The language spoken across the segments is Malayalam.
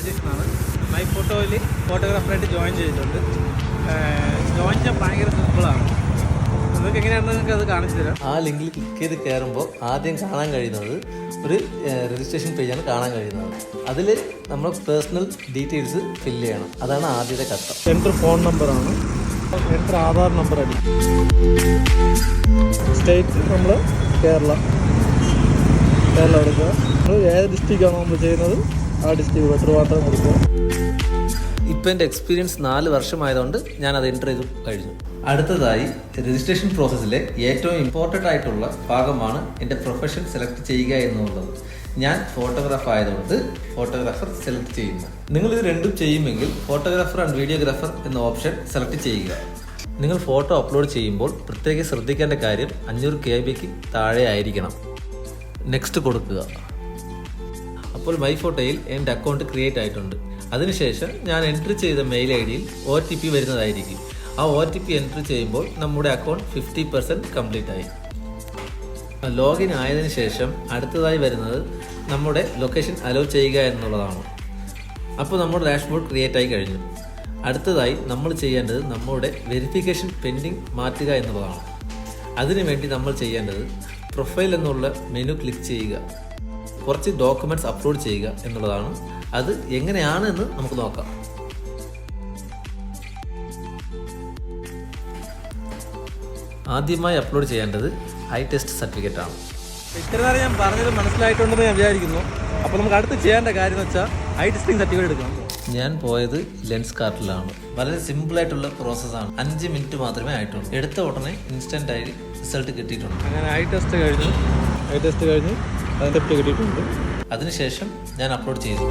രാജേഷനാണ്. മൈ ഫോട്ടോയിൽ ഫോട്ടോഗ്രാഫറായിട്ട് ജോയിൻ ചെയ്തിട്ടുണ്ട്. ജോയിൻ ചെയ്യാൻ ഭയങ്കര സിമ്പിളാണ്. നിങ്ങൾക്ക് എങ്ങനെയാണെന്ന് നിങ്ങൾക്ക് അത് കാണിച്ചു തരാം. ആ ലിങ്കിൽ ക്ലിക്ക് ചെയ്ത് കയറുമ്പോൾ ആദ്യം കാണാൻ കഴിയുന്നത് ഒരു രജിസ്ട്രേഷൻ പേജാണ് കാണാൻ കഴിയുന്നത്. അതിൽ നമ്മൾ പേഴ്സണൽ ഡീറ്റെയിൽസ് ഫില്ല് ചെയ്യണം. അതാണ് ആദ്യത്തെ ഘട്ടം. എൻ്റർ ഫോൺ നമ്പറാണ്, എൻ്റർ ആധാർ നമ്പർ അടി. സ്റ്റേറ്റ് നമ്മൾ കേരള എടുക്കുക. നമ്മൾ ഏത് ഡിസ്ട്രിക്റ്റാണോ നമ്മൾ ചെയ്യുന്നത് ആ ഡിസ്ട്രിക്ട് ട്രിവാൻഡ്രം കൊടുക്കുക. ഇപ്പം എൻ്റെ എക്സ്പീരിയൻസ് 4 വർഷമായതുകൊണ്ട് ഞാനത് എൻ്റർ ചെയ്ത് കഴിഞ്ഞു. അടുത്തതായി രജിസ്ട്രേഷൻ പ്രോസസ്സിലെ ഏറ്റവും ഇമ്പോർട്ടൻ്റ് ആയിട്ടുള്ള ഭാഗമാണ് എൻ്റെ പ്രൊഫഷൻ സെലക്ട് ചെയ്യുക എന്നുള്ളത്. ഞാൻ ഫോട്ടോഗ്രാഫർ ആയതുകൊണ്ട് ഫോട്ടോഗ്രാഫർ സെലക്ട് ചെയ്യുന്നു. നിങ്ങളിത് രണ്ടും ചെയ്യുമെങ്കിൽ ഫോട്ടോഗ്രാഫർ ആൻഡ് വീഡിയോഗ്രാഫർ എന്ന ഓപ്ഷൻ സെലക്ട് ചെയ്യുക. നിങ്ങൾ ഫോട്ടോ അപ്ലോഡ് ചെയ്യുമ്പോൾ പ്രത്യേകം ശ്രദ്ധിക്കേണ്ട കാര്യം 500 KB താഴെ ആയിരിക്കണം. നെക്സ്റ്റ് കൊടുക്കുക. അപ്പോൾ മൈ ഫോട്ടോയിൽ എൻ്റെ അക്കൗണ്ട് ക്രിയേറ്റ് ആയിട്ടുണ്ട്. അതിനുശേഷം ഞാൻ എൻട്രി ചെയ്ത മെയിൽ ID-യിൽ OTP വരുന്നതായിരിക്കും. ആ OTP എൻട്രി ചെയ്യുമ്പോൾ നമ്മുടെ അക്കൗണ്ട് 50% കംപ്ലീറ്റ് ആയി. ലോഗിൻ ആയതിനു ശേഷം അടുത്തതായി വരുന്നത് നമ്മുടെ ലൊക്കേഷൻ അലോ ചെയ്യുക എന്നുള്ളതാണ്. അപ്പോൾ നമ്മുടെ ഡാഷ്ബോർഡ് ക്രിയേറ്റ് ആയി കഴിഞ്ഞു. അടുത്തതായി നമ്മൾ ചെയ്യേണ്ടത് നമ്മുടെ വെരിഫിക്കേഷൻ പെൻഡിങ് മാറ്റുക എന്നുള്ളതാണ്. അതിനുവേണ്ടി നമ്മൾ ചെയ്യേണ്ടത് പ്രൊഫൈൽ എന്നുള്ള മെനു ക്ലിക്ക് ചെയ്യുക, കുറച്ച് ഡോക്യുമെൻറ്റ്സ് അപ്ലോഡ് ചെയ്യുക എന്നുള്ളതാണ്. അത് എങ്ങനെയാണ് എന്ന് നമുക്ക് നോക്കാം. ആദ്യമായി അപ്ലോഡ് ചെയ്യേണ്ടത് ഐ ടെസ്റ്റ് സർട്ടിഫിക്കറ്റ് ആണ്. ഇത്ര നേരം ഞാൻ പറഞ്ഞത് മനസ്സിലായിട്ടുണ്ടെന്ന് ഞാൻ വിചാരിക്കുന്നു. അപ്പോൾ നമുക്ക് അടുത്ത് ചെയ്യേണ്ട കാര്യം എന്ന് വെച്ചാൽ ഐ ടെസ്റ്റിംഗ് സർട്ടിഫിക്കറ്റ് എടുക്കണം. ഞാൻ പോയത് ലെൻസ് കാർട്ടിലാണ്. വളരെ സിമ്പിളായിട്ടുള്ള പ്രോസസ്സാണ്. 5 മിനിറ്റ് മാത്രമേ ആയിട്ടുള്ളൂ. എടുത്ത ഉടനെ ഇൻസ്റ്റൻ്റ് ആയി റിസൾട്ട് കിട്ടിയിട്ടുണ്ട്. അങ്ങനെ ഐ ടെസ്റ്റ് കഴിഞ്ഞ് അതിൻ്റെ കിട്ടിയിട്ടുണ്ട്. അതിനുശേഷം ഞാൻ അപ്ലോഡ് ചെയ്തു.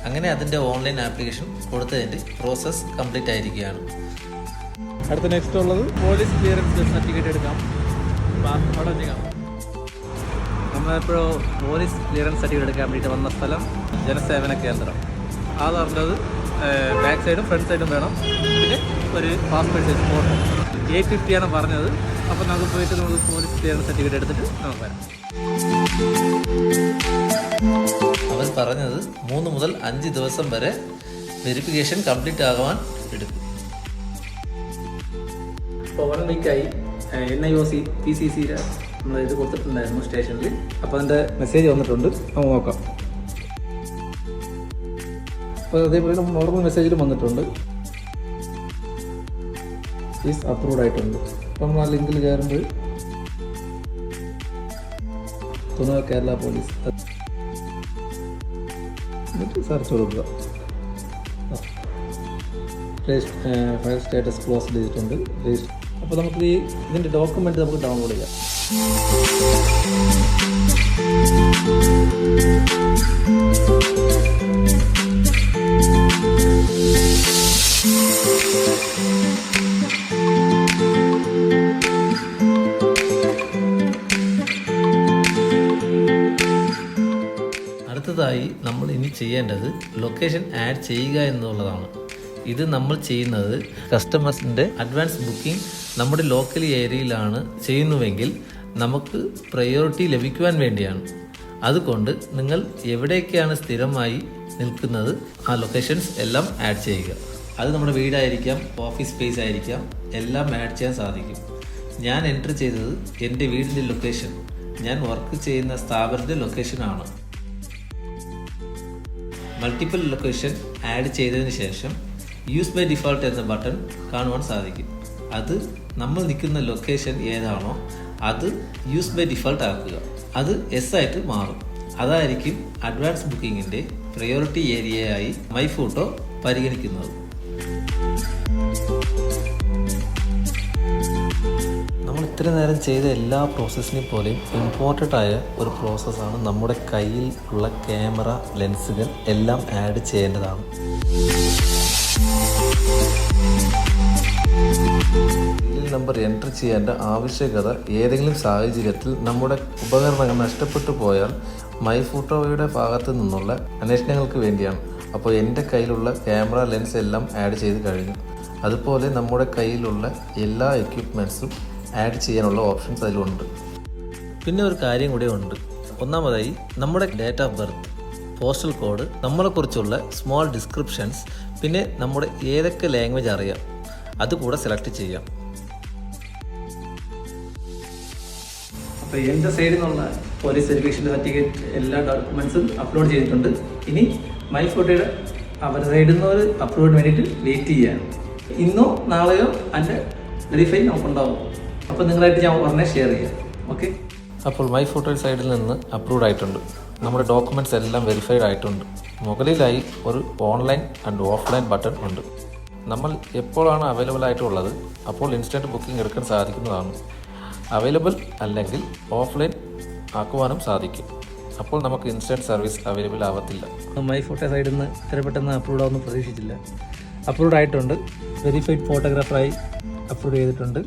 അങ്ങനെ അതിൻ്റെ ഓൺലൈൻ ആപ്ലിക്കേഷൻ കൊടുത്തതിൻ്റെ പ്രോസസ്സ് കംപ്ലീറ്റ് ആയിരിക്കുകയാണ്. അടുത്ത നെക്സ്റ്റ് ഉള്ളത് പോലീസ് ക്ലിയറൻസ് സർട്ടിഫിക്കറ്റ് എടുക്കാം. അവിടെ ചെയ്യാം. നമ്മളിപ്പോൾ പോലീസ് ക്ലിയറൻസ് സർട്ടിഫിക്കറ്റ് എടുക്കാൻ വേണ്ടിയിട്ട് വന്ന സ്ഥലം ജനസേവന കേന്ദ്രം. ആധാറിൻ്റെ ബാക്ക് സൈഡും ഫ്രണ്ട് സൈഡും വേണം. പിന്നെ ഒരു പാസ്പോർട്ട് സൈസ് ഫോട്ടോ. 850 ആണ് പറഞ്ഞത്. അപ്പോൾ നമുക്ക് പോയിട്ട് നമുക്ക് പോലീസ് ക്ലിയറൻസ് സർട്ടിഫിക്കറ്റ് എടുത്തിട്ട് നമുക്ക് വരാം. അവൻ പറഞ്ഞത് 3 മുതൽ 5 ദിവസം വരെ വെരിഫിക്കേഷൻ കംപ്ലീറ്റ് ആകാൻ എടുക്കും. ഇപ്പോൾ 1 വീക്കായി NIOC PCC നമ്മൾ ഇത് കൊടുത്തിട്ടുണ്ടായിരുന്നു സ്റ്റേഷനിൽ. അപ്പോൾ അതിൻ്റെ മെസ്സേജ് വന്നിട്ടുണ്ട്. നമുക്ക് നോക്കാം. അപ്പോൾ അതേപോലെ നോർമൽ മെസ്സേജിലും വന്നിട്ടുണ്ട്. ഫീസ് അപ്രൂവ്ഡ് ആയിട്ടുണ്ട്. അപ്പം നമ്മൾ ആ ലിങ്കിൽ കയറുമ്പോൾ കേരള പോലീസ് എന്നിട്ട് സെർച്ച് കൊടുക്കുക. ഫയൽ സ്റ്റാറ്റസ് ക്ലോസ് ചെയ്തിട്ടുണ്ട്. അപ്പോൾ നമുക്ക് ഇതിൻ്റെ ഡോക്യുമെൻ്റ് നമുക്ക് ഡൗൺലോഡ് ചെയ്യാം. അടുത്തതായി നമ്മൾ ഇനി ചെയ്യേണ്ടത് ലൊക്കേഷൻ ആഡ് ചെയ്യുക എന്നുള്ളതാണ്. ഇത് നമ്മൾ ചെയ്യുന്നത് കസ്റ്റമേഴ്സിൻ്റെ അഡ്വാൻസ് ബുക്കിംഗ് നമ്മുടെ ലോക്കൽ ഏരിയയിലാണ് ചെയ്യുന്നുവെങ്കിൽ നമുക്ക് പ്രയോറിറ്റി ലഭിക്കുവാൻ വേണ്ടിയാണ്. അതുകൊണ്ട് നിങ്ങൾ എവിടെയൊക്കെയാണ് സ്ഥിരമായി നിൽക്കുന്നത് ആ ലൊക്കേഷൻസ് എല്ലാം ആഡ് ചെയ്യുക. അത് നമ്മുടെ വീടായിരിക്കാം, ഓഫീസ് സ്പേസ് ആയിരിക്കാം, എല്ലാം ആഡ് ചെയ്യാൻ സാധിക്കും. ഞാൻ എൻറ്റർ ചെയ്തത് എൻ്റെ വീടിൻ്റെ ലൊക്കേഷൻ, ഞാൻ വർക്ക് ചെയ്യുന്ന സ്ഥാപനത്തിൻ്റെ ലൊക്കേഷനാണ്. മൾട്ടിപ്പിൾ ലൊക്കേഷൻ ആഡ് ചെയ്തതിന് ശേഷം യൂസ് ബൈ ഡിഫോൾട്ട് എന്ന ബട്ടൺ കാണുവാൻ സാധിക്കും. അത് നമ്മൾ നിൽക്കുന്ന ലൊക്കേഷൻ ഏതാണോ അത് യൂസ് ബൈ ഡിഫോൾട്ട് ആക്കുക. അത് എസ് ആയിട്ട് മാറും. അതായിരിക്കും അഡ്വാൻസ് ബുക്കിങ്ങിൻ്റെ പ്രയോറിറ്റി ഏരിയയായി മൈ ഫോട്ടോ പരിഗണിക്കുന്നത്. നമ്മൾ ഇത്ര നേരം ചെയ്ത എല്ലാ പ്രോസസ്സിനെ പോലെയും ഇമ്പോർട്ടൻ്റ് ആയ ഒരു പ്രോസസ്സാണ് നമ്മുടെ കയ്യിൽ ഉള്ള ക്യാമറ ലെൻസുകൾ എല്ലാം ആഡ് ചെയ്യേണ്ടതാണ്. നമ്പർ എൻ്റർ ചെയ്യേണ്ട ആവശ്യകത ഏതെങ്കിലും സാഹചര്യത്തിൽ നമ്മുടെ ഉപകരണങ്ങൾ നഷ്ടപ്പെട്ടു പോയാൽ മൈ ഫോട്ടോയുടെ ഭാഗത്തു നിന്നുള്ള അന്വേഷണങ്ങൾക്ക് വേണ്ടിയാണ്. അപ്പോൾ എൻ്റെ കയ്യിലുള്ള ക്യാമറ ലെൻസ് എല്ലാം ആഡ് ചെയ്ത് കഴിഞ്ഞു. അതുപോലെ നമ്മുടെ കയ്യിലുള്ള എല്ലാ എക്യുപ്മെൻറ്റ്സും ആഡ് ചെയ്യാനുള്ള ഓപ്ഷൻസ് അതിലുണ്ട്. പിന്നെ ഒരു കാര്യം കൂടെ ഉണ്ട്. ഒന്നാമതായി നമ്മുടെ date of birth, postal code, നമ്മളെക്കുറിച്ചുള്ള സ്മോൾ ഡിസ്ക്രിപ്ഷൻസ്, പിന്നെ നമ്മുടെ ഏതൊക്കെ ലാംഗ്വേജ് അറിയാം അതുകൂടെ സെലക്ട് ചെയ്യാം. അപ്പോൾ എൻ്റെ സൈഡിൽ നിന്നുള്ള പോലീസ് വെരിഫിക്കേഷൻ സർട്ടിഫിക്കറ്റ് എല്ലാ ഡോക്യുമെൻറ്റ്സും അപ്ലോഡ് ചെയ്തിട്ടുണ്ട്. ഇനി മൈ ഫോട്ടോയുടെ അവരുടെ സൈഡിൽ നിന്ന് ഒരു അപ്ലോഡിന് വേണ്ടിയിട്ട് വെയിറ്റ് ചെയ്യാണ്. ഇന്നോ നാളെയോ അതിൻ്റെ വെരിഫൈ നമുക്കുണ്ടാവും. അപ്പോൾ നിങ്ങളായിട്ട് ഞാൻ ഉടനെ ഷെയർ ചെയ്യാം. ഓക്കെ. അപ്പോൾ മൈ ഫോട്ടോ സൈഡിൽ നിന്ന് അപ്രൂവ്ഡ് ആയിട്ടുണ്ട്. നമ്മുടെ ഡോക്യുമെൻറ്റ്സ് എല്ലാം വെരിഫൈഡ് ആയിട്ടുണ്ട്. മുകളിലായി ഒരു ഓൺലൈൻ ആൻഡ് ഓഫ്ലൈൻ ബട്ടൺ ഉണ്ട്. നമ്മൾ എപ്പോഴാണ് അവൈലബിൾ ആയിട്ടുള്ളത് അപ്പോൾ ഇൻസ്റ്റൻറ്റ് ബുക്കിംഗ് എടുക്കാൻ സാധിക്കുന്നതാണ്. അവൈലബിൾ അല്ലെങ്കിൽ ഓഫ്ലൈൻ ആക്കുവാനും സാധിക്കും. അപ്പോൾ നമുക്ക് ഇൻസ്റ്റൻറ്റ് സർവീസ് അവൈലബിൾ ആവത്തില്ല. മൈ ഫോട്ടോ സൈഡിൽ നിന്ന് ഇത്ര പെട്ടെന്ന് അപ്രൂവ്ഡ് ആവുമെന്ന് പ്രതീക്ഷിച്ചില്ല. അപ്രൂവ്ഡ് ആയിട്ടുണ്ട്. വെരിഫൈഡ് ഫോട്ടോഗ്രാഫറായി അപ്രൂവ് ചെയ്തിട്ടുണ്ട്.